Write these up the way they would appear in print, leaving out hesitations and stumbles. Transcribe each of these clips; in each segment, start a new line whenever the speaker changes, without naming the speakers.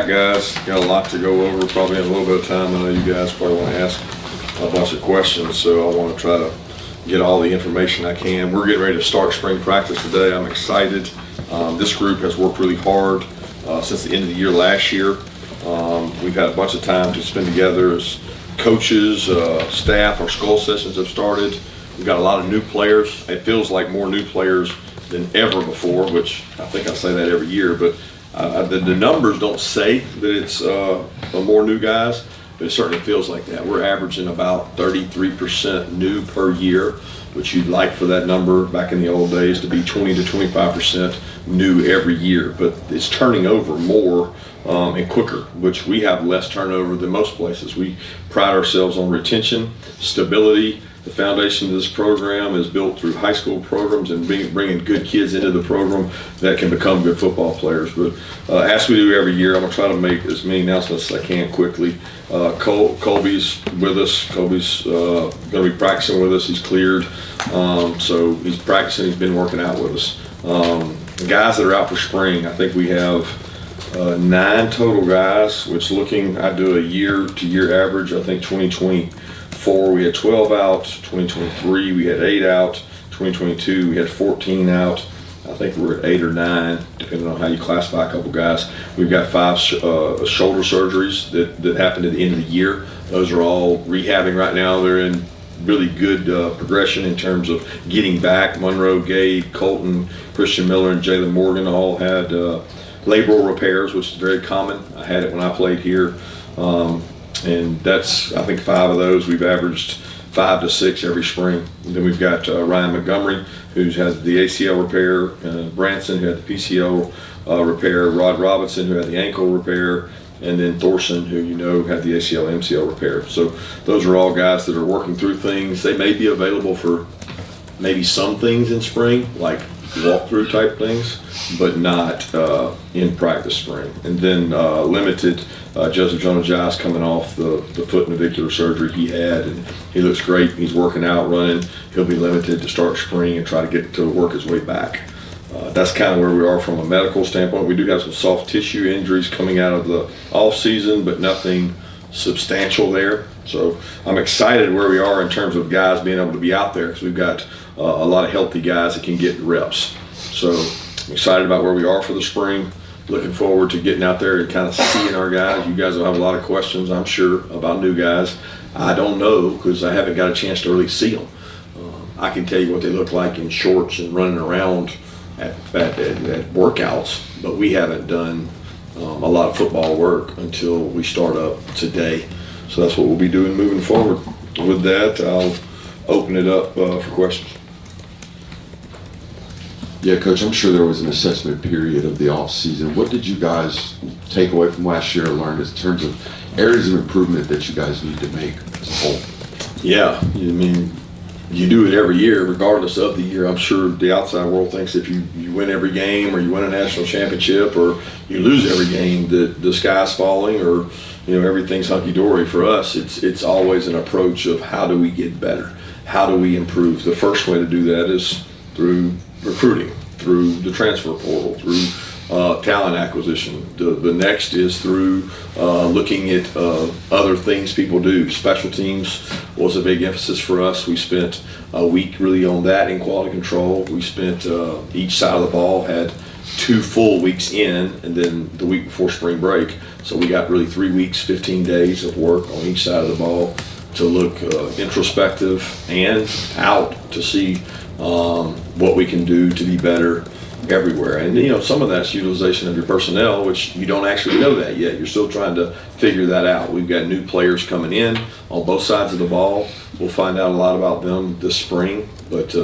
Guys, got a lot to go over, probably in a little bit of time. I know you guys probably want to ask a bunch of questions, so I want to try to get all the information I can. We're getting ready to start spring practice today. I'm excited. This group has worked really hard since the end of the year last year. We've had a bunch of time to spend together as coaches, staff. Our skull sessions have started. We've got a lot of new players. It feels like more new players than ever before, which I think I say that every year, but the numbers don't say that it's more new guys, but it certainly feels like that. We're averaging about 33% new per year, which you'd like for that number back in the old days to be 20 to 25% new every year. But it's turning over more and quicker, which we have less turnover than most places. We pride ourselves on retention, stability. The foundation of this program is built through high school programs and bringing good kids into the program that can become good football players. But as we do every year, I'm going to try to make as many announcements as I can quickly. Colby's with us. Colby's going to be practicing with us. He's cleared. So he's practicing. He's been working out with us. The guys that are out for spring, I think we have 9 total guys, which I do a year-to-year average. I think 2024 we had 12 out, 2023 we had 8 out, 2022 we had 14 out. I think we're at 8 or 9, depending on how you classify a couple guys. We've got 5 shoulder surgeries that happened at the end of the year. Those are all rehabbing right now. They're in really good progression in terms of getting back. Monroe, Gabe, Colton, Christian Miller, and Jalen Morgan all had labral repairs, which is very common. I had it when I played here. And that's, I think, 5 of those. We've averaged 5 to 6 every spring. And then we've got Ryan Montgomery, who's had the ACL repair, Branson, who had the PCO repair, Rod Robinson, who had the ankle repair, and then Thorson, who had the ACL, MCL repair. So those are all guys that are working through things. They may be available for maybe some things in spring, like walkthrough type things, but not in practice spring. And then limited, Joseph Jones-Giles coming off the foot navicular surgery he had, and he looks great. He's working out, running. He'll be limited to start spring and try to get to work his way back. That's kind of where we are from a medical standpoint. We do have some soft tissue injuries coming out of the off season, but nothing substantial there. So I'm excited where we are in terms of guys being able to be out there, because we've got a lot of healthy guys that can get reps. So I'm excited about where we are for the spring. Looking forward to getting out there and kind of seeing our guys. You guys will have a lot of questions, I'm sure, about new guys. I don't know, because I haven't got a chance to really see them. I can tell you what they look like in shorts and running around at workouts, but we haven't done a lot of football work until we start up today. So that's what we'll be doing moving forward. With that, I'll open it up for questions.
Yeah, Coach, I'm sure there was an assessment period of the off season. What did you guys take away from last year and learn in terms of areas of improvement that you guys need to make as a whole?
Yeah, I mean, you do it every year, regardless of the year. I'm sure the outside world thinks if you win every game, or you win a national championship, or you lose every game, that the sky's falling, or everything's hunky-dory. For us, it's always an approach of how do we get better? How do we improve? The first way to do that is through recruiting, through the transfer portal, through talent acquisition. The next is through looking at other things people do. Special teams was a big emphasis for us. We spent a week really on that in quality control. We spent each side of the ball had 2 full weeks in, and then the week before spring break. So we got really 3 weeks, 15 days of work on each side of the ball to look introspective and out to see what we can do to be better everywhere. And some of that's utilization of your personnel, which you don't actually know that yet. You're still trying to figure that out. We've got new players coming in on both sides of the ball. We'll find out a lot about them this spring, but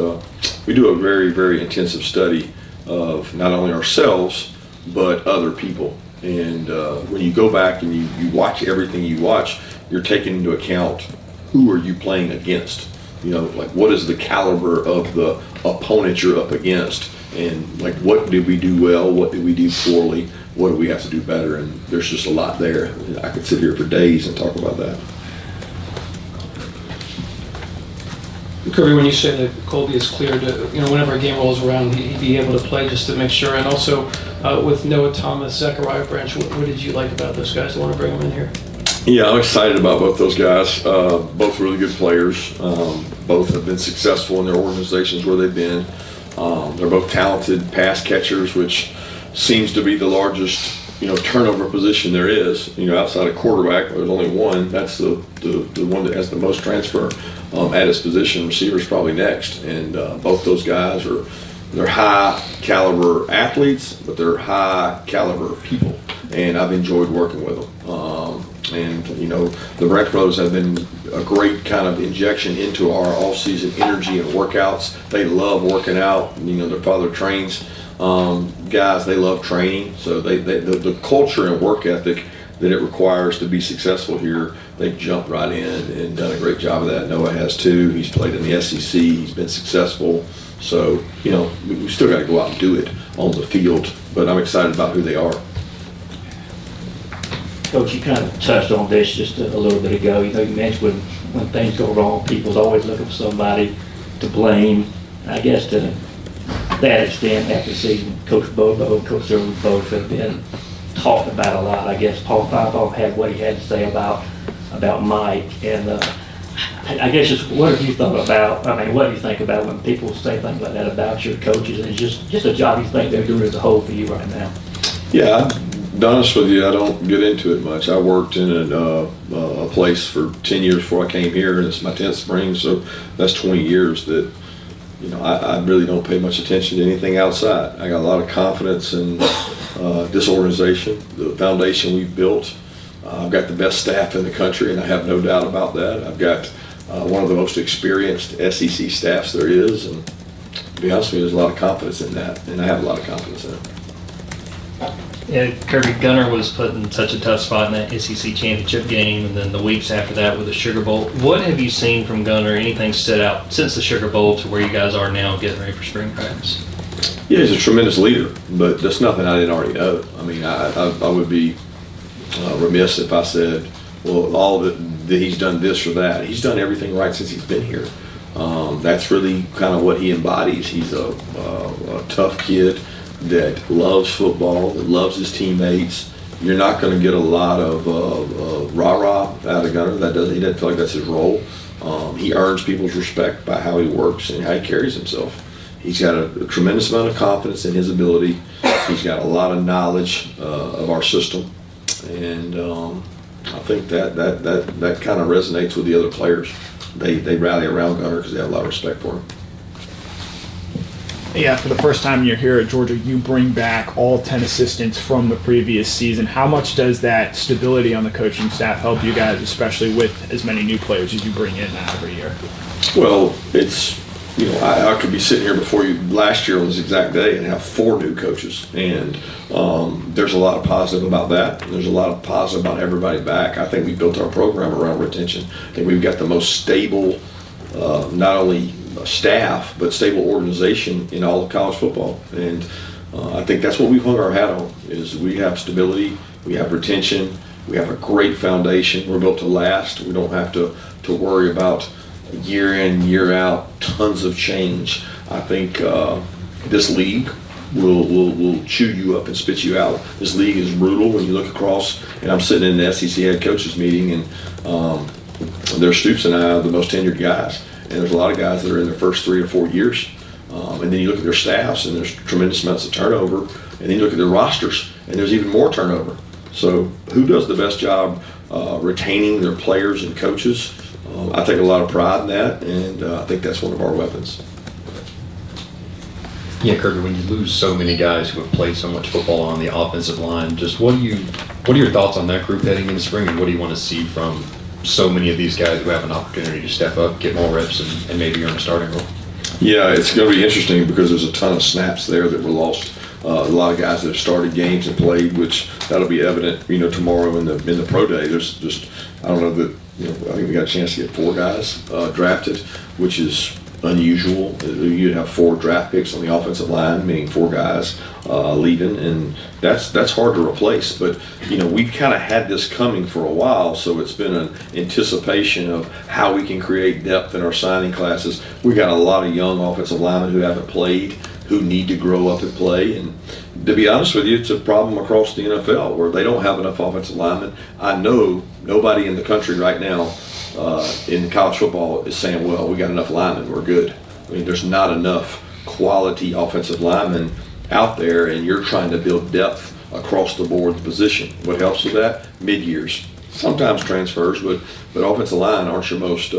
we do a very, very intensive study of not only ourselves but other people. And when you go back and you watch everything you watch, you're taking into account who are you playing against. Like what is the caliber of the opponent you're up against, and like what did we do well, what did we do poorly, what do we have to do better? And there's just a lot there. I could sit here for days and talk about that.
Kirby, when you say that Colby is clear to, whenever a game rolls around, he'd be able to play just to make sure. And also with Noah Thomas, Zachariah Branch, what did you like about those guys? I want to bring them in here.
Yeah, I'm excited about both those guys. Both really good players. Both have been successful in their organizations where they've been. They're both talented pass catchers, which seems to be the largest turnover position there is. Outside of quarterback, there's only one. That's the one that has the most transfer at his position. Receiver's probably next. And both those guys they're high caliber athletes, but they're high caliber people. And I've enjoyed working with them. The Branch brothers have been a great kind of injection into our off-season energy and workouts. They love working out. Their father trains guys. They love training. So the culture and work ethic that it requires to be successful here, they've jumped right in and done a great job of that. Noah has too. He's played in the SEC. He's been successful. So, we still got to go out and do it on the field. But I'm excited about who they are.
Coach, you kind of touched on this just a little bit ago. You mentioned when things go wrong, people's always looking for somebody to blame. I guess to that extent, after the season, Coach Bobo and Coach Irwin both have been talked about a lot. I guess Paul Finebaum had what he had to say about Mike. And I guess just what have you thought about, what do you think about when people say things like that about your coaches? And just a job you think they're doing as a whole for you right now?
Yeah. To be honest with you, I don't get into it much. I worked in a place for 10 years before I came here, and it's my 10th spring, so that's 20 years that, I really don't pay much attention to anything outside. I got a lot of confidence in this organization, the foundation we've built. I've got the best staff in the country, and I have no doubt about that. I've got one of the most experienced SEC staffs there is, and to be honest with you, there's a lot of confidence in that, and I have a lot of confidence in it.
Yeah, Kirby, Gunner was put in such a tough spot in that SEC championship game, and then the weeks after that with the Sugar Bowl. What have you seen from Gunner? Anything stood out since the Sugar Bowl to where you guys are now getting ready for spring practice?
Yeah, he's a tremendous leader, but that's nothing I didn't already know. I would be remiss if I said, well, all of it, that he's done this or that. He's done everything right since he's been here. That's really kind of what he embodies. He's a tough kid that loves football, that loves his teammates. You're not going to get a lot of rah-rah out of Gunner. He doesn't feel like that's his role. He earns people's respect by how he works and how he carries himself. He's got a tremendous amount of confidence in his ability. He's got a lot of knowledge of our system, and I think that kind of resonates with the other players. They rally around Gunner because they have a lot of respect for him.
Yeah, for the first time you're here at Georgia, you bring back all 10 assistants from the previous season. How much does that stability on the coaching staff help you guys, especially with as many new players as you bring in every year?
Well, it's, I could be sitting here before you last year on this exact day and have 4 new coaches. And there's a lot of positive about that. There's a lot of positive about everybody back. I think we built our program around retention. I think we've got the most stable, not only staff, but stable organization in all of college football. And I think that's what we've hung our hat on, is we have stability, we have retention, we have a great foundation. We're built to last. We don't have to worry about year in, year out, tons of change. I think this league will chew you up and spit you out. This league is brutal when you look across, and I'm sitting in the SEC head coaches meeting, and there's Stoops and I are the most tenured guys. And there's a lot of guys that are in their first 3 or 4 years. And then you look at their staffs, and there's tremendous amounts of turnover. And then you look at their rosters, and there's even more turnover. So who does the best job retaining their players and coaches? I take a lot of pride in that, and I think that's one of our weapons.
Yeah, Kirby, when you lose so many guys who have played so much football on the offensive line, just what are your thoughts on that group heading into spring, and what do you want to see from so many of these guys who have an opportunity to step up, get more reps, and maybe earn a starting role? Yeah,
it's going to be interesting because there's a ton of snaps there that were lost. A lot of guys that have started games and played, which that'll be evident, tomorrow in the pro day. There's just, I don't know that, I think we got a chance to get 4 guys drafted, which is unusual. You have 4 draft picks on the offensive line, meaning 4 guys leaving, and that's hard to replace. But we've kind of had this coming for a while, so it's been an anticipation of how we can create depth in our signing classes. We got a lot of young offensive linemen who haven't played, who need to grow up and play. And to be honest with you, it's a problem across the NFL where they don't have enough offensive linemen. I know nobody in the country right now in college football is saying, well, we got enough linemen, we're good. I mean, there's not enough quality offensive linemen out there, and you're trying to build depth across the board position. What helps with that? Mid-years. Sometimes transfers, but offensive line aren't your most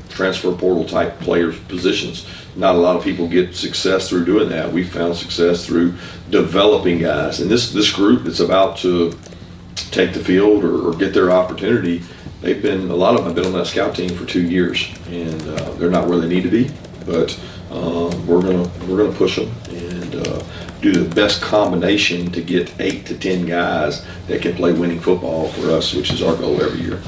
transfer portal type players positions. Not a lot of people get success through doing that. We found success through developing guys. And this group that's about to take the field or get their opportunity, a lot of them have been on that scout team for 2 years, and they're not where they need to be. But we're gonna push them and do the best combination to get 8 to 10 guys that can play winning football for us, which is our goal every year.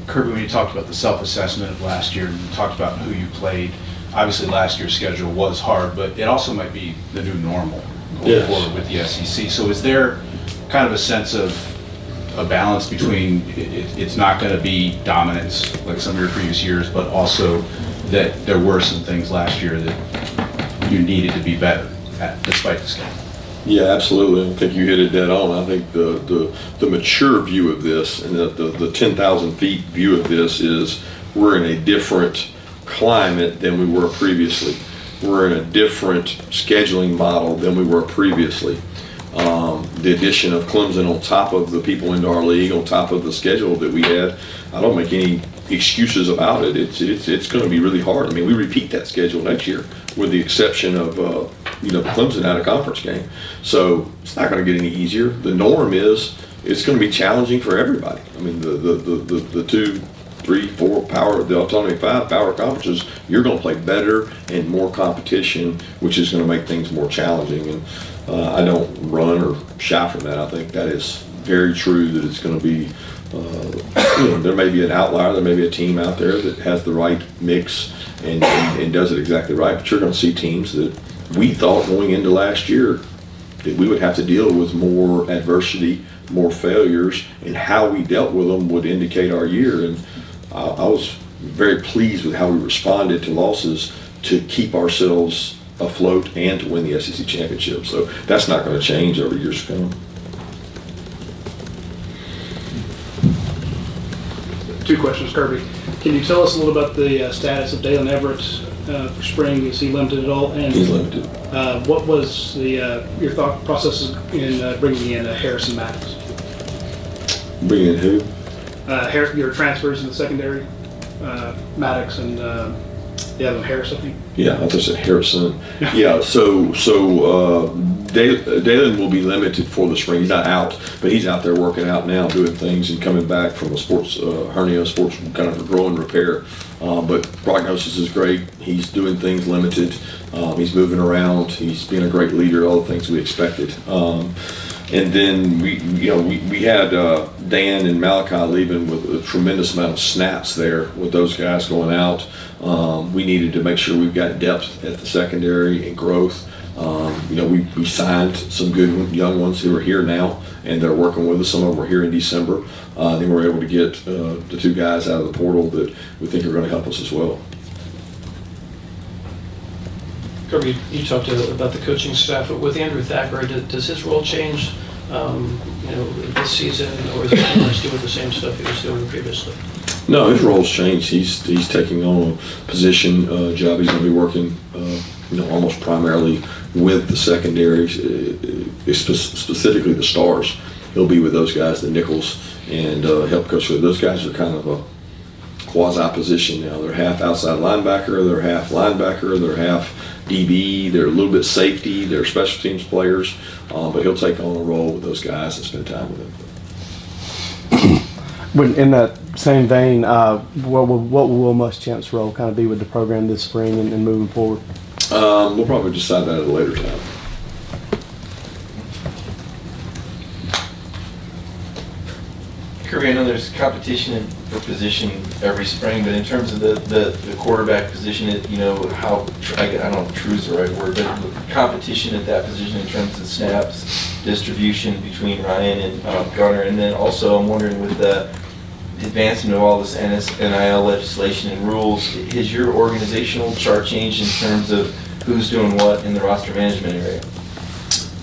Kirby, when you talked about the self-assessment of last year and you talked about who you played, obviously last year's schedule was hard, but it also might be the new normal going forward with the SEC. So is there kind of a sense of a balance between it's not going to be dominance like some of your previous years, but also that there were some things last year that you needed to be better at despite the schedule?
Yeah, absolutely. I think you hit it dead on. I think the mature view of this and the 10,000 feet view of this is we're in a different climate than we were previously. We're in a different scheduling model than we were previously. The addition of Clemson on top of the people into our league, on top of the schedule that we had, I don't make any excuses about it. It's going to be really hard. I mean, we repeat that schedule next year, with the exception of Clemson out of conference game. So it's not going to get any easier. The norm is it's going to be challenging for everybody. I mean, the 2, 3, 4 the autonomy 5 power conferences, you're going to play better and more competition, which is going to make things more challenging. And I don't run or shy from that. I think that is very true, that it's going to be, there may be an outlier, there may be a team out there that has the right mix and does it exactly right, but you're going to see teams that we thought going into last year that we would have to deal with more adversity, more failures, and how we dealt with them would indicate our year. And I was very pleased with how we responded to losses to keep ourselves afloat and to win the SEC championship. So that's not going to change over years to come.
2 questions, Kirby. Can you tell us a little about the status of Dalen Everett for spring? Is he limited at all? And
He's limited.
What was your thought process in bringing in Harrison Maddox?
Bringing in who?
Your transfers in the secondary, Maddox and Harris, I think.
Yeah, I thought it said Harrison. Yeah, so Dalen will be limited for the spring. He's not out, but he's out there working out now, doing things and coming back from a sports hernia, sports kind of a growing repair. But prognosis is great. He's doing things limited. He's moving around. He's being a great leader. All the things we expected. And then we had Dan and Malachi leaving with a tremendous amount of snaps there with those guys going out. We needed to make sure we've got depth at the secondary and growth. We signed some good young ones who are here now, and they're working with us. Some of them were here in December. Then we were able to get the 2 guys out of the portal that we think are going to help us as well.
Kirby, you talked about the coaching staff, but with Andrew Thacker, does his role change, this season, or is he pretty much doing the same stuff he was doing previously?
No, his role's changed. He's taking on a position job. He's going to be working, almost primarily with the secondaries, specifically the stars. He'll be with those guys, the nickels, and help coach with. Those guys are kind of a quasi position now. They're half outside linebacker, they're half linebacker, they're half DB, they're a little bit safety, they're special teams players, but he'll take on a role with those guys and spend time with them.
But in that same vein, what will Will Muschamp's role kind of be with the program this spring and moving forward?
We'll probably decide that at a later time.
Kirby, I know there's competition for position every spring, but in terms of the quarterback position, I don't know if true is the right word, but competition at that position in terms of snaps, distribution between Ryan and Gunner, and then also I'm wondering with the advancement of all this NIL legislation and rules, has your organizational chart changed in terms of who's doing what in the roster management area?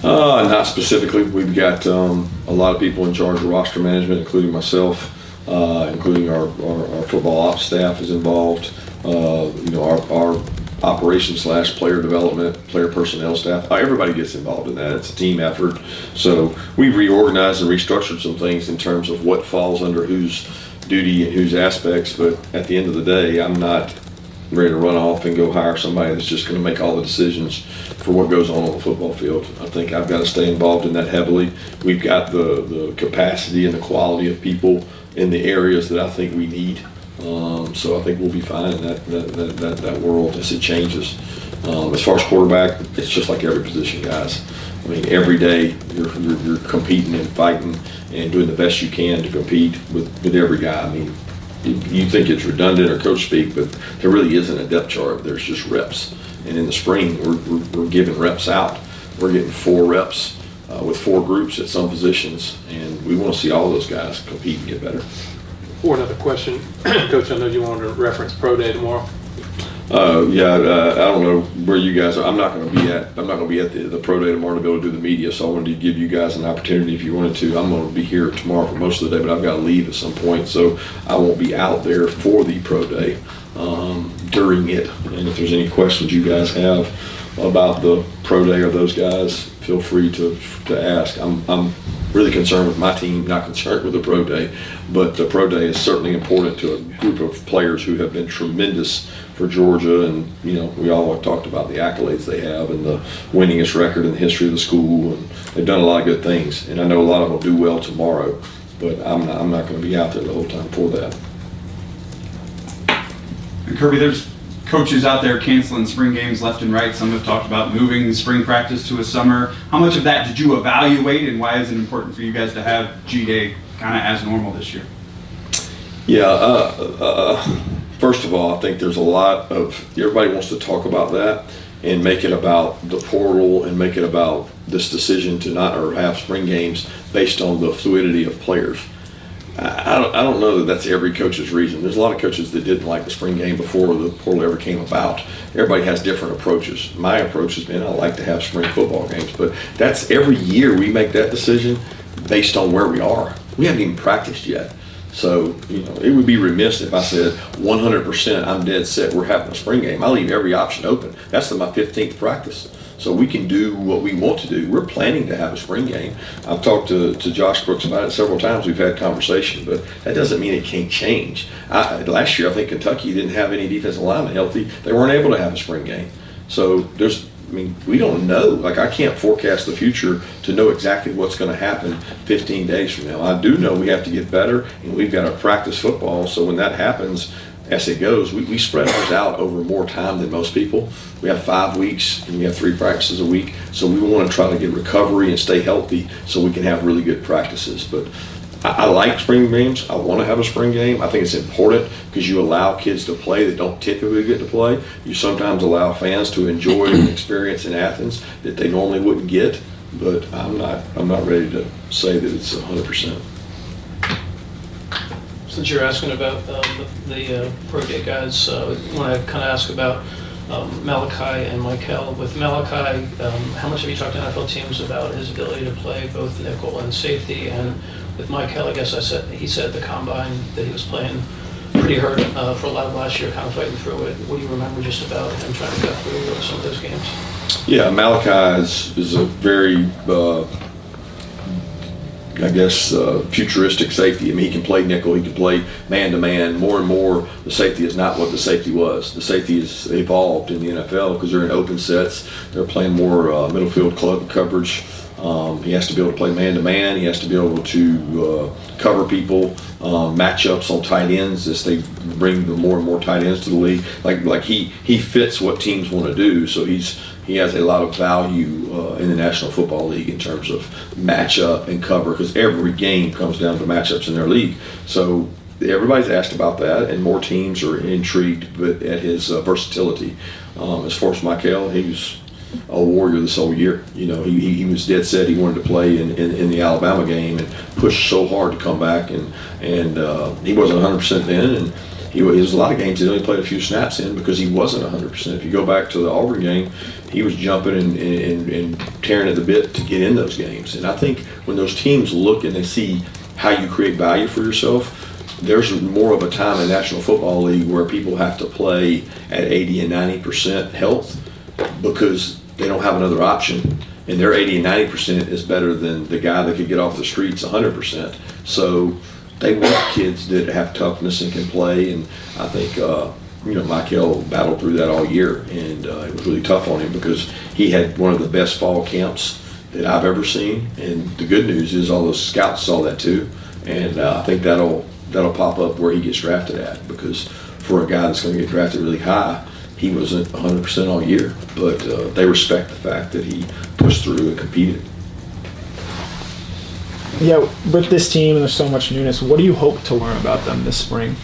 Not specifically. We've got a lot of people in charge of roster management, including myself, including our football ops staff is involved. Our operations / player development, player personnel staff, everybody gets involved in that. It's a team effort. So we've reorganized and restructured some things in terms of what falls under whose duty and whose aspects. But at the end of the day, I'm not ready to run off and go hire somebody that's just going to make all the decisions for what goes on the football field. I think I've got to stay involved in that heavily. We've got the capacity and the quality of people in the areas that I think we need. So I think we'll be fine in that world as it changes. As far as quarterback, it's just like every position, guys. I mean, every day you're competing and fighting and doing the best you can to compete with every guy. I mean, you think it's redundant or coach speak, but there really isn't a depth chart. There's just reps. And in the spring, we're giving reps out. We're getting 4 reps with 4 groups at some positions, and we want to see all those guys compete and get better.
For another question, Coach, I know you wanted to reference Pro Day tomorrow.
I don't know where you guys are. I'm not going to be at the Pro Day tomorrow to be able to do the media, so I wanted to give you guys an opportunity if you wanted to. I'm going to be here tomorrow for most of the day, but I've got to leave at some point, so I won't be out there for the Pro Day during it. And if there's any questions you guys have about the Pro Day or those guys, feel free to ask. I'm really concerned with my team, not concerned with the Pro Day, but the Pro Day is certainly important to a group of players who have been tremendous for Georgia, and we all have talked about the accolades they have and the winningest record in the history of the school, and they've done a lot of good things, and I know a lot of them will do well tomorrow, but I'm not going to be out there the whole time for that.
And Kirby, there's coaches out there canceling spring games left and right. Some have talked about moving spring practice to a summer. How much of that did you evaluate, and why is it important for you guys to have G-Day kind of as normal this year?
First of all, I think there's a lot of, everybody wants to talk about that and make it about the portal and make it about this decision to not or have spring games based on the fluidity of players. I don't know that that's every coach's reason. There's a lot of coaches that didn't like the spring game before the portal ever came about. Everybody has different approaches. My approach has been I like to have spring football games, but that's every year we make that decision based on where we are. We haven't even practiced yet. So, it would be remiss if I said 100% I'm dead set we're having a spring game. I leave every option open. That's my 15th practice. So we can do what we want to do. We're planning to have a spring game. I've talked to Josh Brooks about it several times. We've had conversation, but that doesn't mean it can't change. Last year, I think Kentucky didn't have any defensive linemen healthy. They weren't able to have a spring game. So we don't know. Like, I can't forecast the future to know exactly what's going to happen 15 days from now. I do know we have to get better, and we've got to practice football. So when that happens, as it goes, we spread ours out over more time than most people. We have 5 weeks, and we have 3 practices a week. So we want to try to get recovery and stay healthy so we can have really good practices. But I like spring games. I want to have a spring game. I think it's important because you allow kids to play that don't typically get to play. You sometimes allow fans to enjoy an experience in Athens that they normally wouldn't get. But I'm not ready to say that it's 100%.
Since you're asking about the Pro Day guys, I want to kind of ask about Malachi and Michael. With Malachi, how much have you talked to NFL teams about his ability to play both nickel and safety? And with Michael, I guess he said at the combine that he was playing pretty hurt for a lot of last year, kind of fighting through it. What do you remember just about him trying to cut through some of those games?
Yeah, Malachi is a very futuristic safety. I mean, he can play nickel, he can play man-to-man. More and more, the safety is not what the safety was. The safety has evolved in the NFL because they're in open sets. They're playing more middle field club coverage. He has to be able to play man-to-man. He has to be able to cover people, matchups on tight ends as they bring more and more tight ends to the league. Like he fits what teams want to do. So he's he has a lot of value in the National Football League in terms of matchup and cover, because every game comes down to matchups in their league. So everybody's asked about that, and more teams are intrigued at his versatility. As far as Michael, he was a warrior this whole year. You know, he was dead set he wanted to play in the Alabama game and pushed so hard to come back, and he wasn't 100% then, and he was a lot of games he only played a few snaps in because he wasn't 100%. If you go back to the Auburn game, he was jumping and tearing at the bit to get in those games. And I think when those teams look and they see how you create value for yourself, there's more of a time in the National Football League where people have to play at 80 and 90% health because they don't have another option, and their 80 and 90% is better than the guy that could get off the streets 100%. So they want kids that have toughness and can play, and I think Michael battled through that all year, and it was really tough on him because he had one of the best fall camps that I've ever seen. And the good news is all those scouts saw that too, and I think that'll pop up where he gets drafted at, because for a guy that's going to get drafted really high, he wasn't 100% all year, but they respect the fact that he pushed through and competed.
Yeah, with this team and there's so much newness, what do you hope to learn about them this spring?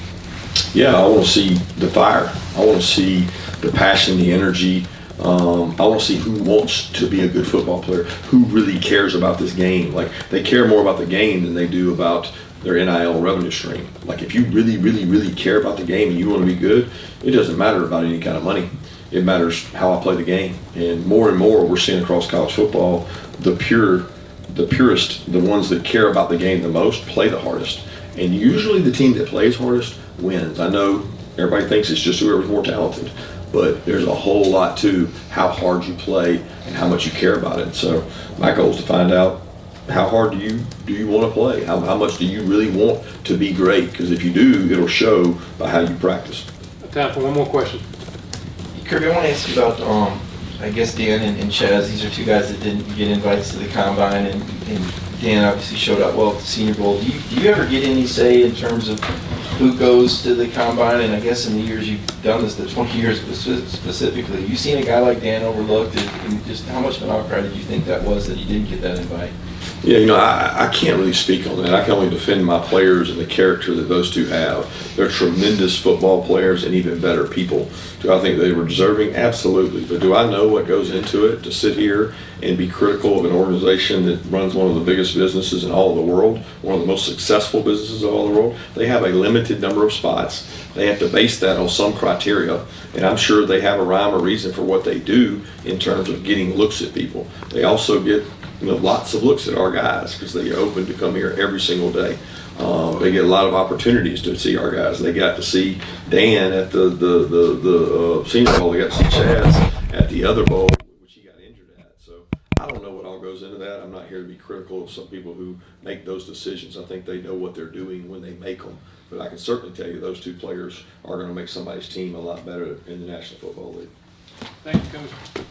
Yeah, I want to see the fire. I want to see the passion, the energy. I want to see who wants to be a good football player, who really cares about this game. Like, they care more about the game than they do about their NIL revenue stream. Like, if you really, really, really care about the game and you want to be good, it doesn't matter about any kind of money. It matters how I play the game. And more we're seeing across college football, the purest, the ones that care about the game the most, play the hardest. And usually the team that plays hardest wins. I know everybody thinks it's just whoever's more talented, but there's a whole lot to how hard you play and how much you care about it. So my goal is to find out, how hard do you want to play? How much do you really want to be great? Because if you do, it'll show by how you practice.
Time for one more question.
Kirby, I want to ask you about, I guess Dan and Chaz. These are two guys that didn't get invites to the combine, and Dan obviously showed up well at the Senior Bowl. Do you ever get any say in terms of who goes to the combine? And I guess in the years you've done this, the 20 years specifically, have you seen a guy like Dan overlooked? And just how much of an outcry did you think that was that he didn't get that invite?
Yeah, I can't really speak on that. I can only defend my players and the character that those two have. They're tremendous football players and even better people. Do I think they were deserving? Absolutely. But do I know what goes into it to sit here and be critical of an organization that runs one of the biggest businesses in all of the world, one of the most successful businesses in all the world? They have a limited number of spots. They have to base that on some criteria, and I'm sure they have a rhyme or reason for what they do in terms of getting looks at people. They also get lots of looks at our guys because they get open to come here every single day. They get a lot of opportunities to see our guys. They got to see Dan at the Senior Bowl. They got to see Chaz at the other bowl, which he got injured at. So I don't know what all goes into that. I'm not here to be critical of some people who make those decisions. I think they know what they're doing when they make them. But I can certainly tell you those two players are going to make somebody's team a lot better in the National Football League.
Thank you, Coach.